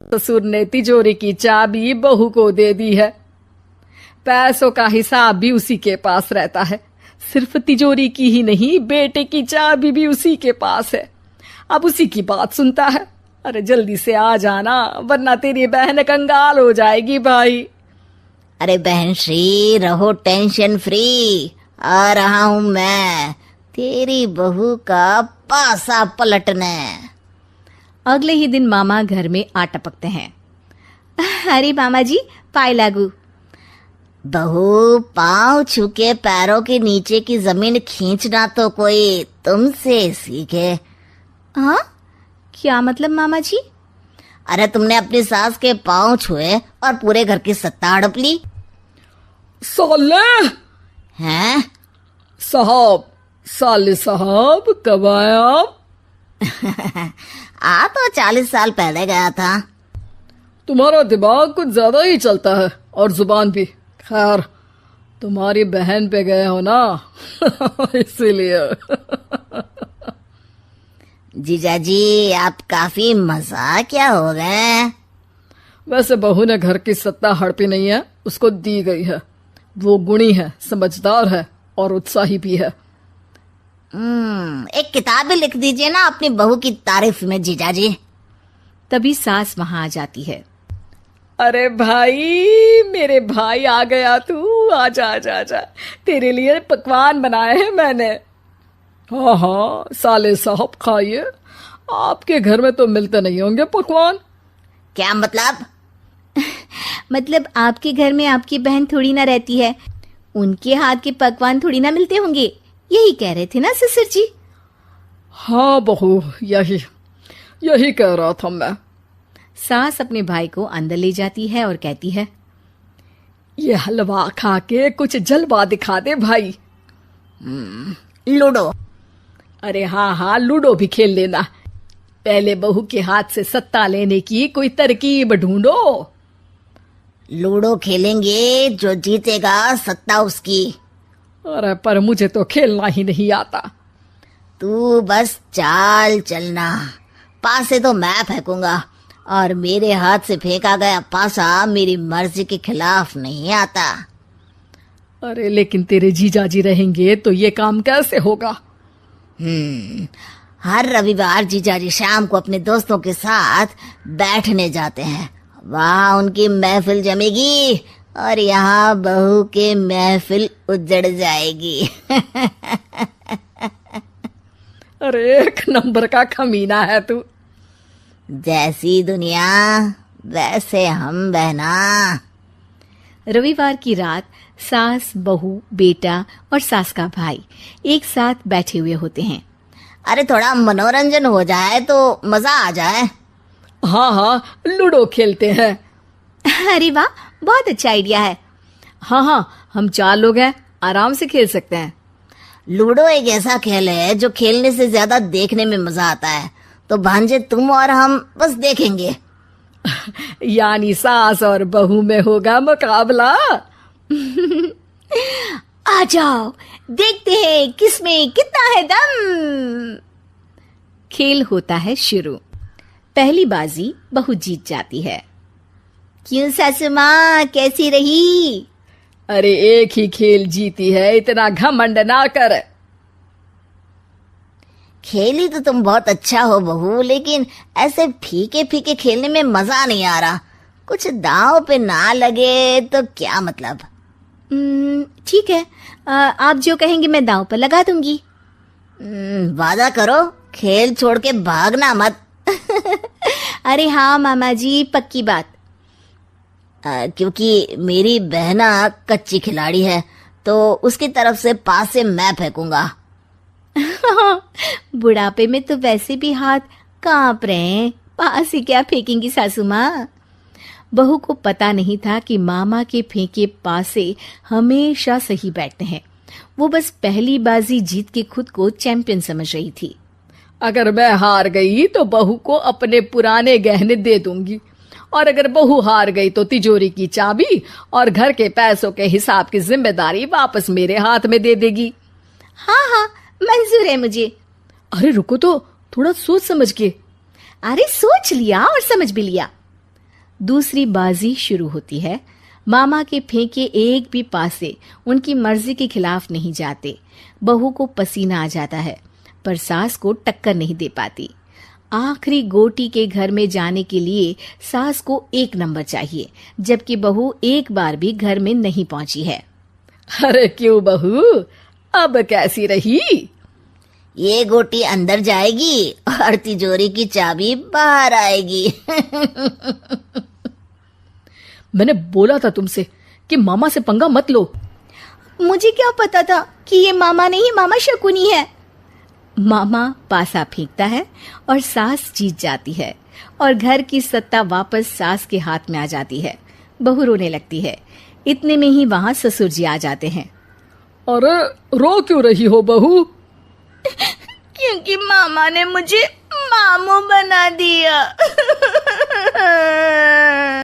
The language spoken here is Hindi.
ससुर ने तिजोरी की चाबी बहू को दे दी है। पैसों का हिसाब भी उसी के पास रहता है। सिर्फ तिजोरी की ही नहीं, बेटे की चाबी भी उसी के पास है। अब उसी की बात सुनता है। अरे जल्दी से आ जाना, वरना तेरी बहन कंगाल हो जाएगी भाई। अरे बहन श्री, रहो टेंशन फ्री, आ रहा हूं मैं तेरी बहू का पासा पलटने। अगले ही दिन मामा घर में आ टपकते हैं। अरे मामा जी, पाए लागू। बहू, पाँव छू के पैरों के नीचे की जमीन खींचना तो कोई तुमसे सीखे। हाँ, क्या मतलब मामा जी? अरे तुमने अपनी सास के पाँव छुए और पूरे घर की सत्ता हड़प ली। साले हैं? साहब, साले साहब कब आए आप? आ तो 40 साल पहले गया था। तुम्हारा दिमाग कुछ ज्यादा ही चलता है और जुबान भी। खैर, तुम्हारी बहन पे गए हो ना इसीलिए। जीजाजी, आप काफी मजाकिया हो गए। वैसे बहू ने घर की सत्ता हड़पी नहीं है, उसको दी गई है। वो गुणी है, समझदार है और उत्साही भी है। एक किताब भी लिख दीजिए ना अपनी बहू की तारीफ में जीजाजी। तभी सास वहां आ जाती है। अरे भाई, मेरे भाई आ गया तू। आजा आजा आजा, तेरे लिए पकवान बनाए हैं मैंने। हाँ हाँ साले साहब, खाइए। आपके घर में तो मिलते नहीं होंगे पकवान। क्या मतलब? मतलब आपके घर में आपकी बहन थोड़ी ना रहती है, उनके हाथ के पकवान थोड़ी ना मिलते होंगे, यही कह रहे थे ना ससुर जी? हाँ बहू, यही कह रहा था मैं। सास अपने भाई को अंदर ले जाती है और कहती है, ये हलवा खा के कुछ जलवा दिखा दे भाई। लूडो। अरे हाँ हाँ, लूडो भी खेल लेना। पहले बहू के हाथ से सत्ता लेने की कोई तरकीब ढूंढो। लूडो खेलेंगे, जो जीतेगा सत्ता उसकी। अरे पर मुझे तो खेलना ही नहीं आता। तू बस चाल चलना, पासे तो मैं फेंकूंगा और मेरे हाथ से फेंका गया पासा मेरी मर्जी के खिलाफ नहीं आता। अरे लेकिन तेरे जीजाजी रहेंगे तो ये काम कैसे होगा? हर रविवार जीजाजी शाम को अपने दोस्तों के साथ बैठने जाते हैं। वहाँ उनकी महफिल जमेगी और यहाँ बहू के महफिल उजड़ जाएगी। अरे एक नंबर का कमीना है तू। जैसी दुनिया वैसे हम बहना। रविवार की रात सास, बहू, बेटा और सास का भाई एक साथ बैठे हुए होते हैं। अरे थोड़ा मनोरंजन हो जाए तो मजा आ जाए। हाँ हाँ, लूडो खेलते हैं। अरे वाह, बहुत अच्छा आइडिया है। हाँ हाँ, हम 4 लोग हैं, आराम से खेल सकते हैं। लूडो एक ऐसा खेल है जो खेलने से ज्यादा देखने में मजा आता है। तो भांजे, तुम और हम बस देखेंगे। यानी सास और बहू में होगा मुकाबला। आ जाओ, देखते हैं किसमें कितना है दम। खेल होता है शुरू। पहली बाजी बहू जीत जाती है। क्यों सासू माँ, कैसी रही? अरे एक ही खेल जीती है, इतना घमंड ना कर। खेली तो तुम बहुत अच्छा हो बहू, लेकिन ऐसे फीके फीके खेलने में मजा नहीं आ रहा। कुछ दांव पे ना लगे तो क्या मतलब? ठीक है, आप जो कहेंगे मैं दांव पर लगा दूंगी। वादा करो, खेल छोड़ के भागना मत। अरे हाँ मामा जी, पक्की बात। क्योंकि मेरी बहना कच्ची खिलाड़ी है, तो उसकी तरफ से पास से मैं फेंकूंगा। बुढ़ापे में तो वैसे भी हाथ कांप रहे हैं, पास से क्या फेंकेंगी सासू माँ? बहू को पता नहीं था कि मामा के फेंके पासे हमेशा सही बैठते हैं। वो बस पहली बाजी जीत के खुद को चैंपियन समझ रही थी। अगर मैं हार गई तो बहू को अपने पुराने गहने दे दूंगी, और अगर बहू हार गई तो तिजोरी की चाबी और घर के पैसों के हिसाब की जिम्मेदारी वापस मेरे हाथ में दे देगी। हाँ हाँ, मंजूर है मुझे। अरे रुको तो, थोड़ा सोच समझ के। अरे सोच लिया और समझ भी लिया। दूसरी बाजी शुरू होती है। मामा के फेंके एक भी पासे उनकी मर्जी के खिलाफ नहीं जाते। बहू को पसीना आ जाता है, पर सास को टक्कर नहीं दे पाती। आखिरी गोटी के घर में जाने के लिए सास को 1 नंबर चाहिए, जबकि बहू एक बार भी घर में नहीं पहुंची है। अरे क्यों बहू, अब कैसी रही? ये गोटी अंदर जाएगी और तिजोरी की चाबी बाहर आएगी। मैंने बोला था तुमसे कि मामा से पंगा मत लो। मुझे क्या पता था कि ये मामा नहीं, मामा शकुनी है। मामा पासा फेंकता है और सास जीत जाती है और घर की सत्ता वापस सास के हाथ में आ जाती है। बहू रोने लगती है। इतने में ही वहां ससुर जी आ जाते हैं। अरे रो क्यों रही हो बहू? क्योंकि मामा ने मुझे मामू बना दिया।